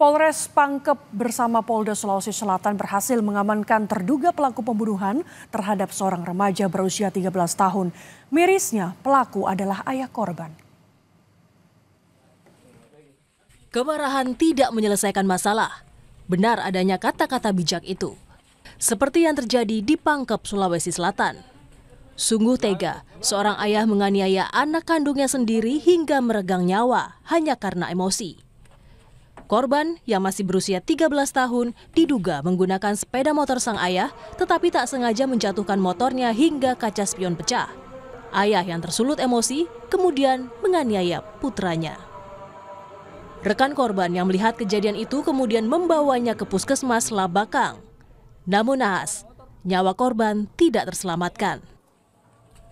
Polres Pangkep bersama Polda Sulawesi Selatan berhasil mengamankan terduga pelaku pembunuhan terhadap seorang remaja berusia 13 tahun. Mirisnya, pelaku adalah ayah korban. Kemarahan tidak menyelesaikan masalah. Benar adanya kata-kata bijak itu. Seperti yang terjadi di Pangkep, Sulawesi Selatan. Sungguh tega, seorang ayah menganiaya anak kandungnya sendiri hingga meregang nyawa hanya karena emosi. Korban yang masih berusia 13 tahun diduga menggunakan sepeda motor sang ayah, tetapi tak sengaja menjatuhkan motornya hingga kaca spion pecah. Ayah yang tersulut emosi kemudian menganiaya putranya. Rekan korban yang melihat kejadian itu kemudian membawanya ke puskesmas Labakang. Namun naas, nyawa korban tidak terselamatkan.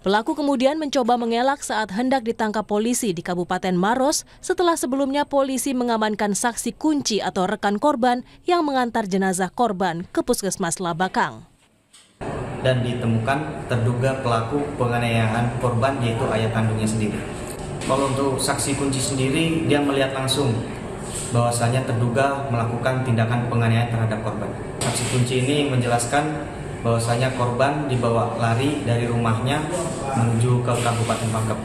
Pelaku kemudian mencoba mengelak saat hendak ditangkap polisi di Kabupaten Maros setelah sebelumnya polisi mengamankan saksi kunci atau rekan korban yang mengantar jenazah korban ke puskesmas Labakang. Dan ditemukan terduga pelaku penganiayaan korban yaitu ayah kandungnya sendiri. Kalau untuk saksi kunci sendiri, dia melihat langsung bahwasanya terduga melakukan tindakan penganiayaan terhadap korban. Saksi kunci ini menjelaskan bahwasanya korban dibawa lari dari rumahnya menuju ke Kabupaten Pangkep.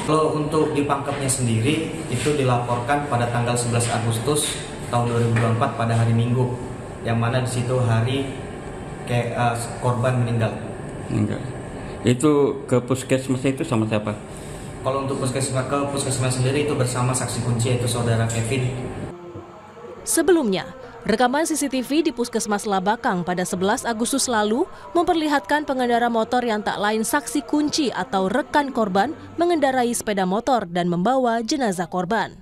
Kalau untuk di Pangkepnya sendiri itu dilaporkan pada tanggal 11 Agustus tahun 2024 pada hari Minggu, yang mana di situ hari korban meninggal. Itu ke puskesmas itu sama siapa? Kalau untuk puskesmas sendiri itu bersama saksi kunci yaitu saudara Kevin. Sebelumnya, rekaman CCTV di Puskesmas Labakang pada 11 Agustus lalu memperlihatkan pengendara motor yang tak lain saksi kunci atau rekan korban mengendarai sepeda motor dan membawa jenazah korban.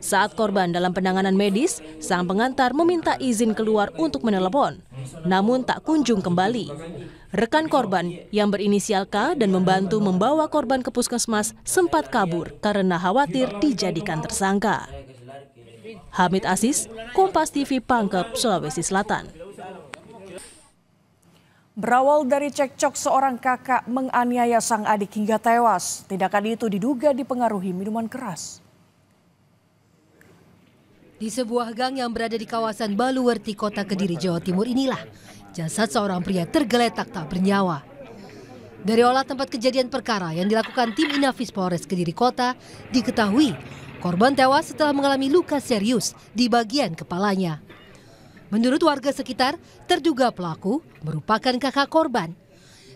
Saat korban dalam penanganan medis, sang pengantar meminta izin keluar untuk menelepon, namun tak kunjung kembali. Rekan korban yang berinisial K dan membantu membawa korban ke puskesmas sempat kabur karena khawatir dijadikan tersangka. Hamid Aziz, Kompas TV Pangkep, Sulawesi Selatan. Berawal dari cekcok seorang kakak menganiaya sang adik hingga tewas. Tindakan itu diduga dipengaruhi minuman keras. Di sebuah gang yang berada di kawasan Baluwerti, Kota Kediri, Jawa Timur inilah jasad seorang pria tergeletak tak bernyawa. Dari olah tempat kejadian perkara yang dilakukan tim Inafis Polres Kediri Kota, diketahui korban tewas setelah mengalami luka serius di bagian kepalanya. Menurut warga sekitar, terduga pelaku merupakan kakak korban.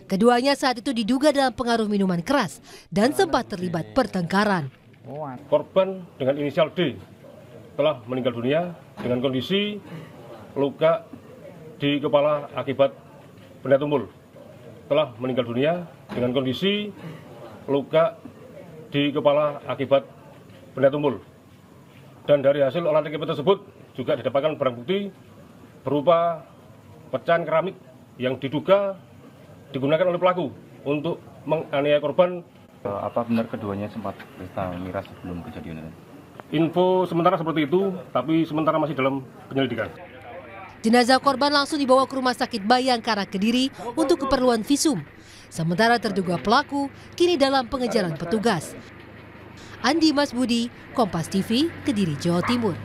Keduanya saat itu diduga dalam pengaruh minuman keras dan sempat terlibat pertengkaran. Korban dengan inisial D telah meninggal dunia dengan kondisi luka di kepala akibat benda tumpul. Telah meninggal dunia dengan kondisi luka di kepala akibat benda tumpul. Dan dari hasil olah TKP tersebut juga didapatkan barang bukti berupa pecahan keramik yang diduga digunakan oleh pelaku untuk menganiaya korban. Apa benar keduanya sempat pesta miras sebelum kejadian ini? Info sementara seperti itu, tapi sementara masih dalam penyelidikan. Jenazah korban langsung dibawa ke Rumah Sakit Bayangkara Kediri untuk keperluan visum. Sementara terduga pelaku kini dalam pengejaran petugas. Andi Mas Budi, Kompas TV, Kediri, Jawa Timur.